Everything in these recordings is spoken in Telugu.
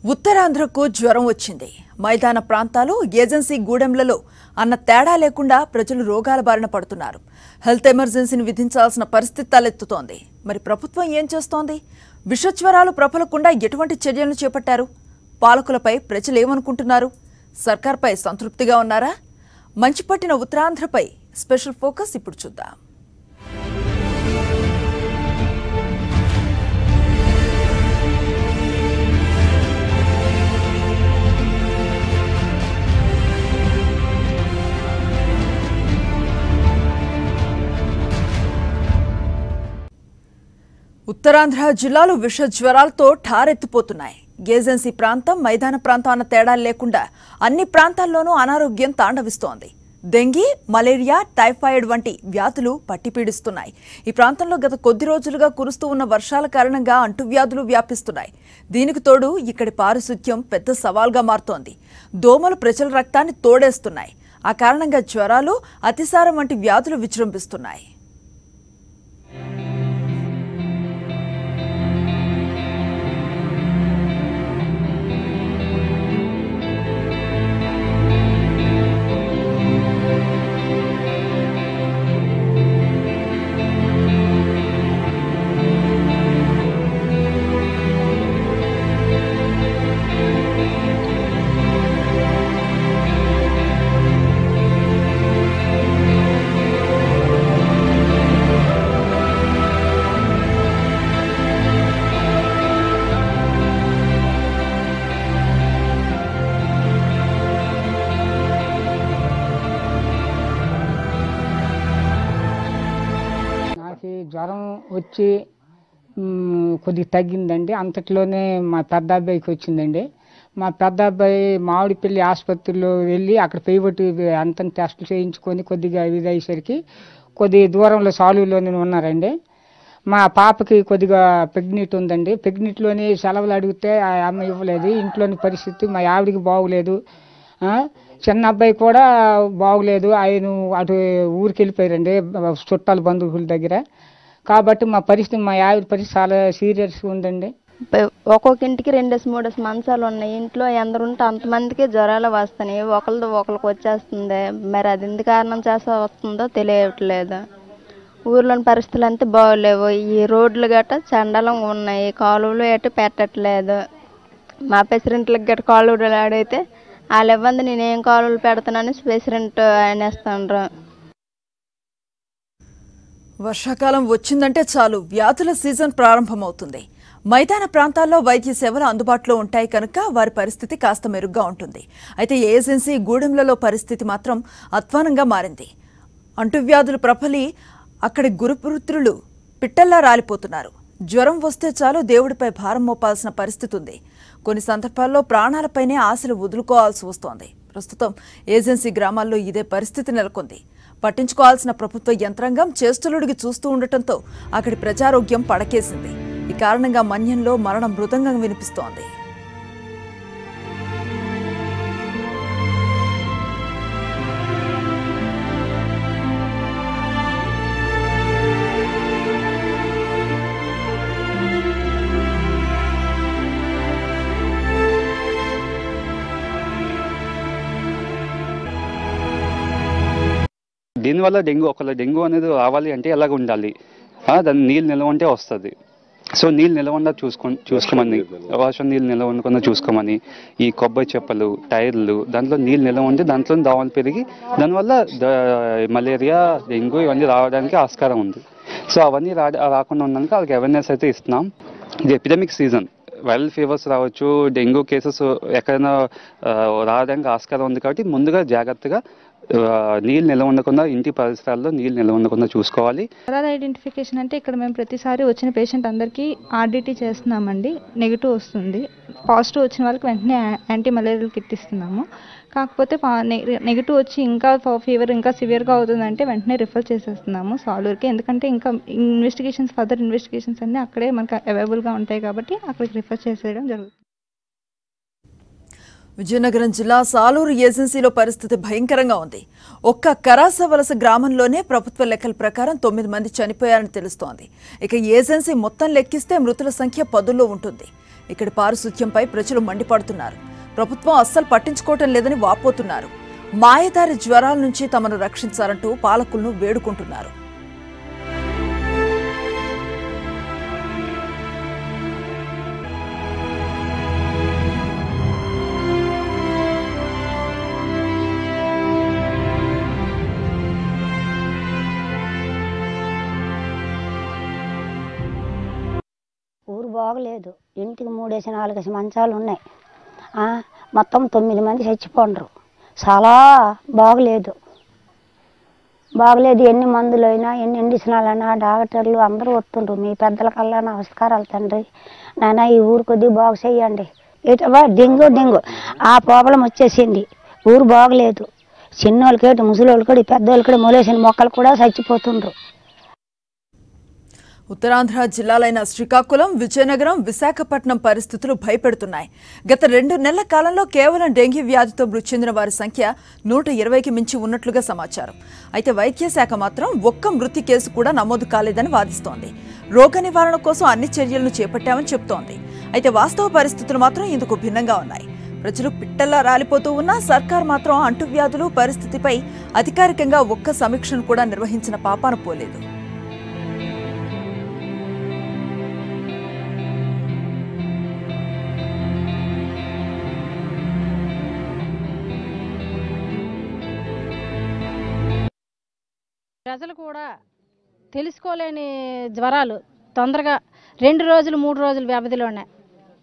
ఉత్తరాంధ్రకు జ్వరం వచ్చింది. మైదాన ప్రాంతాలు ఏజెన్సీ గూడెంలలో అన్న తేడా లేకుండా ప్రజలు రోగాల బారిన పడుతున్నారు. హెల్త్ ఎమర్జెన్సీని విధించాల్సిన పరిస్థితి తలెత్తుతోంది. మరి ప్రభుత్వం ఏం చేస్తోంది? విషజ్వరాలు ప్రబలకుండా ఎటువంటి చర్యలు చేపట్టారు? పాలకులపై ప్రజలు ఏమనుకుంటున్నారు? సర్కార్పై సంతృప్తిగా ఉన్నారా? మంచి పట్టిన ఉత్తరాంధ్రపై స్పెషల్ ఫోకస్ ఇప్పుడు చూద్దాం. ఉత్తరాంధ్ర జిల్లాలు విష జ్వరాలతో ఠారెత్తిపోతున్నాయి. ఏజెన్సీ ప్రాంతం, మైదాన ప్రాంతం అన్న తేడాలు లేకుండా అన్ని ప్రాంతాల్లోనూ అనారోగ్యం తాండవిస్తోంది. డెంగీ, మలేరియా, టైఫాయిడ్ వంటి వ్యాధులు పట్టిపీడిస్తున్నాయి. ఈ ప్రాంతంలో గత కొద్ది రోజులుగా కురుస్తూ ఉన్న వర్షాల కారణంగా అంటువ్యాధులు వ్యాపిస్తున్నాయి. దీనికి తోడు ఇక్కడి పారిశుధ్యం పెద్ద సవాల్గా మారుతోంది. దోమలు ప్రజల రక్తాన్ని తోడేస్తున్నాయి. ఆ కారణంగా జ్వరాలు, అతిసారం వంటి వ్యాధులు విజృంభిస్తున్నాయి. జ్వరం వచ్చి కొద్దిగా తగ్గిందండి. అంతట్లోనే మా పెద్ద అబ్బాయికి వచ్చిందండి. మా పెద్ద అబ్బాయి మామిడిపల్లి ఆసుపత్రిలో వెళ్ళి అక్కడ పేయబట్టి అంత టెస్టులు చేయించుకొని కొద్దిగా ఇది అయ్యేసరికి కొద్ది దూరంలో సాలులోనే ఉన్నారండి. మా పాపకి కొద్దిగా ప్రెగ్నెంట్ ఉందండి. ప్రెగ్నెంట్లోనే సెలవులు అడిగితే ఆ అమ్మ ఇవ్వలేదు. ఇంట్లోని పరిస్థితి మా ఆవిడికి బాగోలేదు. చిన్న అబ్బాయి కూడా బాగోలేదు. ఆయన అటు ఊరికి వెళ్ళిపోయారండి చుట్టాలు బంధువుల దగ్గర. కాబట్టి మా పరిస్థితి, మా ఆవిడ పరిస్థితి చాలా సీరియస్గా ఉందండి. ఒక్కొక్క ఇంటికి 2-3 మంచాలు ఉన్నాయి. ఇంట్లో ఎందరు ఉంటే అంతమందికి జ్వరాలు వస్తున్నాయి. ఒకరికి వచ్చేస్తుంది. మరి అది ఎందుకు కారణం చేస్తా వస్తుందో తెలియట్లేదు. ఊర్లోని పరిస్థితులు అంతా బాగోలేవు. ఈ రోడ్లు గట్ట చండాలంగా ఉన్నాయి. కాలువలు ఎటు పెట్టట్లేదు. మా ప్రెసిడెంట్లకు గట్ట కాలువలు ఆడైతే వాళ్ళు ఇవ్వండి నేనేం కాలువలు పెడతానని ప్రెసిడెంట్ అనేస్తుండ్రు. వర్షాకాలం వచ్చిందంటే చాలు వ్యాధుల సీజన్ ప్రారంభమవుతుంది. మైదాన ప్రాంతాల్లో వైద్య సేవలు అందుబాటులో ఉంటాయి కనుక వారి పరిస్థితి కాస్త మెరుగ్గా ఉంటుంది. అయితే ఏజెన్సీ గూడెంలలో పరిస్థితి మాత్రం అధ్వానంగా మారింది. అంటువ్యాధులు ప్రబలి అక్కడి గురుపుత్రులు పిట్టల్లా రాలిపోతున్నారు. జ్వరం వస్తే చాలు దేవుడిపై భారం మోపాల్సిన పరిస్థితి ఉంది. కొన్ని సందర్భాల్లో ప్రాణాలపైనే ఆశలు వదులుకోవాల్సి వస్తోంది. ప్రస్తుతం ఏజెన్సీ గ్రామాల్లో ఇదే పరిస్థితి నెలకొంది. పట్టించుకోవాల్సిన ప్రభుత్వ యంత్రాంగం చేష్టలుడికి చూస్తూ ఉండటంతో అక్కడి ప్రజారోగ్యం పడకేసింది. ఈ కారణంగా మన్యంలో మరణ మృదంగం వినిపిస్తోంది. దీనివల్ల డెంగ్యూ అనేది రావాలి అంటే ఎలాగ ఉండాలి? దాన్ని నీళ్ళు నిల్వ ఉంటే వస్తుంది. సో నీళ్ళు నిల్వకుండా చూసుకోమని, వర్షం నీళ్ళు నిల్వ ఉండకుండా చూసుకోమని, ఈ కొబ్బరి చెప్పలు, టైర్లు దాంట్లో నీళ్ళు నిల్వ ఉంటే దాంట్లో దోమలు పెరిగి దానివల్ల మలేరియా, డెంగ్యూ ఇవన్నీ రావడానికి ఆస్కారం ఉంది. సో అవన్నీ రాకుండా ఉండడానికి వాళ్ళకి అవేర్నెస్ అయితే ఇస్తున్నాం. ఇది ఎపిడమిక్ సీజన్. వైరల్ ఫీవర్స్ రావచ్చు, డెంగ్యూ కేసెస్ ఎక్కడైనా రావడానికి ఆస్కారం ఉంది. కాబట్టి ముందుగా జాగ్రత్తగా నీళ్ళు నిల్వ ఉండకుండా, ఇంటి పరిసరాల్లో నీళ్ళు నిల్వ ఉండకుండా చూసుకోవాలి. ఐడెంటిఫికేషన్ అంటే ఇక్కడ మేము ప్రతిసారి వచ్చిన పేషెంట్ అందరికీ ఆర్డిటీ చేస్తున్నామండి. నెగిటివ్ వస్తుంది. పాజిటివ్ వచ్చిన వాళ్ళకి వెంటనే యాంటీ మలేరియల్ కిట్ ఇస్తున్నాము. కాకపోతే నెగిటివ్ వచ్చి ఇంకా ఫీవర్ ఇంకా సివియర్గా అవుతుందంటే వెంటనే రిఫర్ చేసేస్తున్నాము సాలూరుకి. ఎందుకంటే ఇంకా ఫర్దర్ ఇన్వెస్టిగేషన్స్ అన్నీ అక్కడే మనకు అవైలబుల్గా ఉంటాయి కాబట్టి అక్కడికి రిఫర్ చేసేయడం జరుగుతుంది. విజయనగరం జిల్లా సాలూరు ఏజెన్సీలో పరిస్థితి భయంకరంగా ఉంది. ఒక్క కరాసవలస గ్రామంలోనే ప్రభుత్వ లెక్కల ప్రకారం 9 మంది చనిపోయారని తెలుస్తోంది. ఇక ఏజెన్సీ మొత్తం లెక్కిస్తే మృతుల సంఖ్య 10లో ఉంటుంది. ఇక్కడి పారిశుధ్యంపై ప్రజలు మండిపడుతున్నారు. ప్రభుత్వం అస్సలు పట్టించుకోవటం లేదని వాపోతున్నారు. మాయదారి జ్వరాల నుంచి తమను రక్షించాలంటూ పాలకులను వేడుకుంటున్నారు. ఊరు బాగలేదు. ఇంటికి 3-4 మంచాలు ఉన్నాయి. మొత్తం 9 మంది చచ్చిపోండ్రు. చాలా బాగలేదు. ఎన్ని మందులు అయినా ఎన్ని ఇండిషనాలైనా డాక్టర్లు అందరూ వస్తుండ్రు. మీ పెద్దల కల్లా నమస్కారాలు తండ్రి. నాయన ఈ ఊరు కొద్దిగా బాగు చెయ్యండి. ఏటవా డెంగ్యూ ఆ ప్రాబ్లం వచ్చేసింది. ఊరు బాగలేదు. చిన్నోళ్ళకేటి ముసలోళ్ళకి పెద్దోళ్ళకి మొలేసిన మొక్కలు కూడా చచ్చిపోతుండ్రు. ఉత్తరాంధ్ర జిల్లాలైన శ్రీకాకుళం, విజయనగరం, విశాఖపట్నం పరిస్థితులు భయపెడుతున్నాయి. గత 2 నెలల కాలంలో కేవలం డెంగీ వ్యాధితో మృతి చెందిన వారి సంఖ్య 120కి మించి ఉన్నట్లుగా సమాచారం. అయితే వైద్య శాఖ మాత్రం ఒక్క మృతి కేసు కూడా నమోదు కాలేదని వాదిస్తోంది. రోగ నివారణ కోసం అన్ని చర్యలను చేపట్టామని చెబుతోంది. అయితే వాస్తవ పరిస్థితులు మాత్రం ఇందుకు భిన్నంగా ఉన్నాయి. ప్రజలు పిట్టల్లా రాలిపోతూ ఉన్నా సర్కార్ మాత్రం అంటువ్యాధులు పరిస్థితిపై అధికారికంగా ఒక్క సమీక్షను కూడా నిర్వహించిన పాపాన పోలేదు. ప్రజలు కూడా తెలుసుకోలేని జ్వరాలు తొందరగా 2 రోజులు 3 రోజుల వ్యవధిలోనే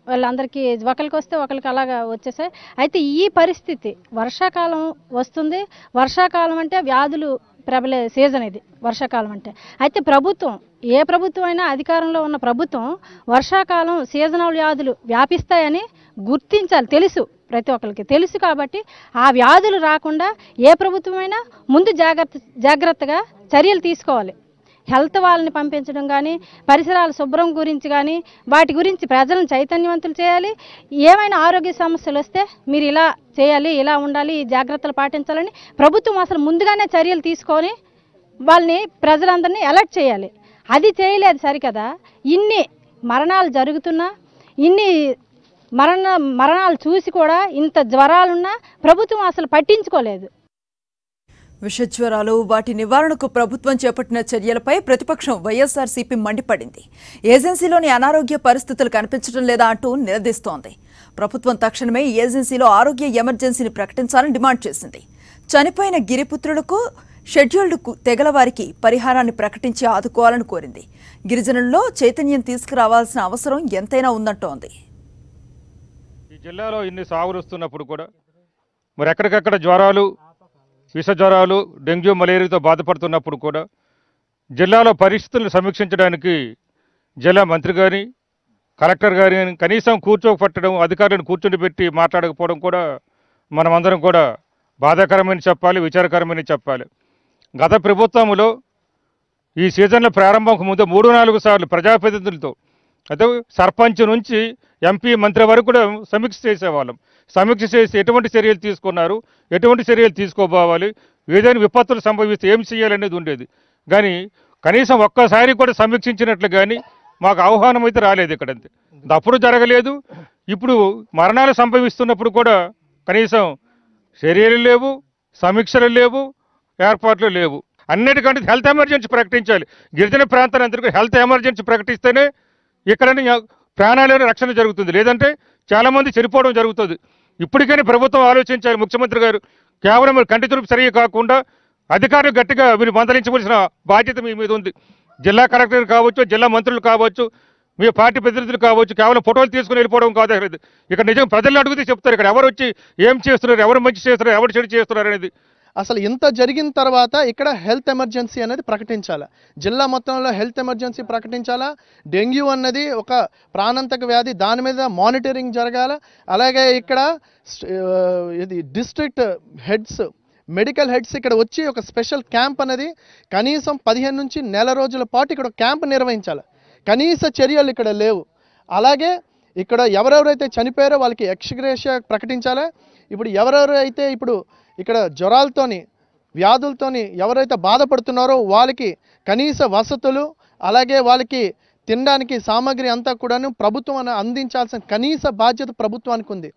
వాళ్ళందరికీ ఒకరికి వస్తే ఒకరికి అలాగా వచ్చేసాయి. అయితే ఈ పరిస్థితి వర్షాకాలం వస్తుంది. వర్షాకాలం అంటే వ్యాధులు ప్రబలే సీజన్ ఇది వర్షాకాలం అంటే. అయితే ప్రభుత్వం ఏ ప్రభుత్వం అయినా అధికారంలో ఉన్న ప్రభుత్వం వర్షాకాలం సీజనల్ వ్యాధులు వ్యాపిస్తాయని గుర్తించాలి. తెలుసు, ప్రతి ఒక్కరికి తెలుసు. కాబట్టి ఆ వ్యాధులు రాకుండా ఏ ప్రభుత్వమైనా ముందు జాగ్రత్తగా చర్యలు తీసుకోవాలి. హెల్త్ వాళ్ళని పంపించడం కానీ, పరిసరాల శుభ్రం గురించి కానీ, వాటి గురించి ప్రజలను చైతన్యవంతులు చేయాలి. ఏమైనా ఆరోగ్య సమస్యలు వస్తే మీరు ఇలా చేయాలి, ఇలా ఉండాలి, ఈ జాగ్రత్తలు పాటించాలని ప్రభుత్వం అసలు ముందుగానే చర్యలు తీసుకొని వాళ్ళని ప్రజలందరినీ అలర్ట్ చేయాలి. అది చేయలేదు సరికదా. ఇన్ని మరణాలు జరుగుతున్నా, ఇన్ని మరణాలు చూసి కూడా ఇంత జ్వరాలున్నా ప్రభుత్వం అసలు పట్టించుకోలేదు. విషజ్వరాలు, వాటి నివారణకు ప్రభుత్వం చేపట్టిన చర్యలపై ప్రతిపక్షం వైఎస్ఆర్సీపీ మండిపడింది. ఏజెన్సీలోని అనారోగ్య పరిస్థితులు కనిపించడం లేదా అంటూ నిలదీస్తోంది. ప్రభుత్వం తక్షణమే ఏజెన్సీలో ఆరోగ్య ఎమర్జెన్సీని ప్రకటించాలని డిమాండ్ చేసింది. చనిపోయిన గిరిపుత్రులకు, షెడ్యూల్డ్ తెగల వారికి పరిహారాన్ని ప్రకటించి ఆదుకోవాలని కోరింది. గిరిజనుల్లో చైతన్యం తీసుకురావాల్సిన అవసరం ఎంతైనా ఉందంటోంది. ఈ జిల్లాలో ఇన్ని సాగులు వస్తున్నప్పుడు కూడా మరి ఎక్కడికక్కడ జ్వరాలు, విష జ్వరాలు, డెంగ్యూ, మలేరియాతో బాధపడుతున్నప్పుడు కూడా జిల్లాలో పరిస్థితులను సమీక్షించడానికి జిల్లా మంత్రి గారి, కలెక్టర్ గారి కనీసం కూర్చోపట్టడం, అధికారులను కూర్చొని పెట్టి మాట్లాడకపోవడం కూడా మనమందరం కూడా బాధాకరమని చెప్పాలి, విచారకరమని చెప్పాలి. గత ప్రభుత్వంలో ఈ సీజన్ల ప్రారంభంకు ముందు 3-4 సార్లు ప్రజాప్రతినిధులతో, అయితే సర్పంచ్ నుంచి ఎంపీ, మంత్రి వరకు కూడా సమీక్ష చేసేవాళ్ళం. సమీక్ష చేసి ఎటువంటి చర్యలు తీసుకున్నారు, ఎటువంటి చర్యలు తీసుకోబోవాలి, ఏదైనా విపత్తులు సంభవిస్తే ఏం చేయాలనేది ఉండేది. కానీ కనీసం ఒక్కసారి కూడా సమీక్షించినట్లు కానీ మాకు ఆహ్వానం అయితే రాలేదు. ఇక్కడంతే అప్పుడు జరగలేదు. ఇప్పుడు మరణాలు సంభవిస్తున్నప్పుడు కూడా కనీసం చర్యలు లేవు, సమీక్షలు లేవు, ఏర్పాట్లు లేవు. అన్నిటికంటే హెల్త్ ఎమర్జెన్సీ ప్రకటించాలి. గిరిజన ప్రాంతాలందరికీ హెల్త్ ఎమర్జెన్సీ ప్రకటిస్తేనే ఇక్కడ ప్రాణాలను రక్షణ జరుగుతుంది. లేదంటే చాలామంది చనిపోవడం జరుగుతుంది. ఇప్పటికైనా ప్రభుత్వం ఆలోచించాలి. ముఖ్యమంత్రి గారు కేవలం కంటి తురుపు సరిగా కాకుండా అధికారులు గట్టిగా మీరు మందలించవలసిన బాధ్యత మీ మీద ఉంది. జిల్లా కలెక్టర్ కావచ్చు, జిల్లా మంత్రులు కావచ్చు, మీ పార్టీ ప్రతినిధులు కావచ్చు, కేవలం ఫోటోలు తీసుకుని వెళ్ళిపోవడం కాదు. ఇక్కడ నిజంగా ప్రజలను అడిగితే చెప్తారు ఇక్కడ ఎవరు వచ్చి ఏం చేస్తున్నారు, ఎవరు మంచి చేస్తున్నారు, ఎవరు చెడు చేస్తున్నారు అనేది. అసలు ఇంత జరిగిన తర్వాత ఇక్కడ హెల్త్ ఎమర్జెన్సీ అనేది ప్రకటించాలా, జిల్లా మొత్తంలో హెల్త్ ఎమర్జెన్సీ ప్రకటించాలా. డెంగ్యూ అన్నది ఒక ప్రాణాంతక వ్యాధి, దాని మీద మానిటరింగ్ జరగాల. అలాగే ఇక్కడ ఇది డిస్ట్రిక్ట్ హెడ్స్, మెడికల్ హెడ్స్ ఇక్కడ వచ్చి ఒక స్పెషల్ క్యాంప్ అనేది కనీసం 15 నుంచి నెల రోజుల పాటు ఇక్కడ క్యాంప్ నిర్వహించాలి. కనీస చర్యలు ఇక్కడ లేవు. అలాగే ఇక్కడ ఎవరెవరైతే చనిపోయారో వాళ్ళకి ఎక్స్గ్రేషియా ప్రకటించాలి. ఇప్పుడు ఎవరెవరైతే ఇప్పుడు ఇక్కడ జ్వరాలతోని, వ్యాధులతోని ఎవరైతే బాధపడుతున్నారో వాళ్ళకి కనీస వసతులు, అలాగే వాళ్ళకి తినడానికి సామాగ్రి అంతా కూడాను ప్రభుత్వం అందించాల్సిన కనీస బాధ్యత ప్రభుత్వానికి ఉంది.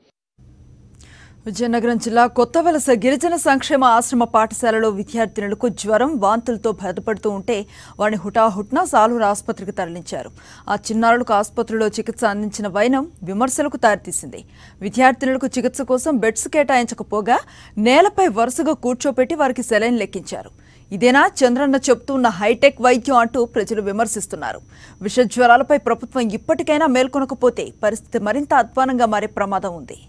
విజయనగరం జిల్లా కొత్తవలస గిరిజన సంక్షేమ ఆశ్రమ పాఠశాలలో విద్యార్థినులకు జ్వరం వాంతులతో బాధపడుతూ ఉంటే వారిని హుటాహుట్న సాలూరు ఆసుపత్రికి తరలించారు. ఆ చిన్నారులకు ఆసుపత్రిలో చికిత్స అందించిన వైనం విమర్శలకు దారితీసింది. విద్యార్థినులకు చికిత్స కోసం బెడ్స్ కేటాయించకపోగా నేలపై వరుసగా కూర్చోపెట్టి వారికి సెలైన్ లెక్కించారు. ఇదేనా చంద్రన్న చెప్తున్న హైటెక్ వైద్యం అంటూ ప్రజలు విమర్శిస్తున్నారు. విష జ్వరాలపై ప్రభుత్వం ఇప్పటికైనా మేల్కొనకపోతే పరిస్థితి మరింత అధ్వానంగా మారే ప్రమాదం ఉంది.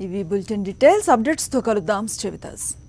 ఇవి బులెటిన్ డీటెయిల్స్. అప్డేట్స్తో కలుద్దాం. Stay with us.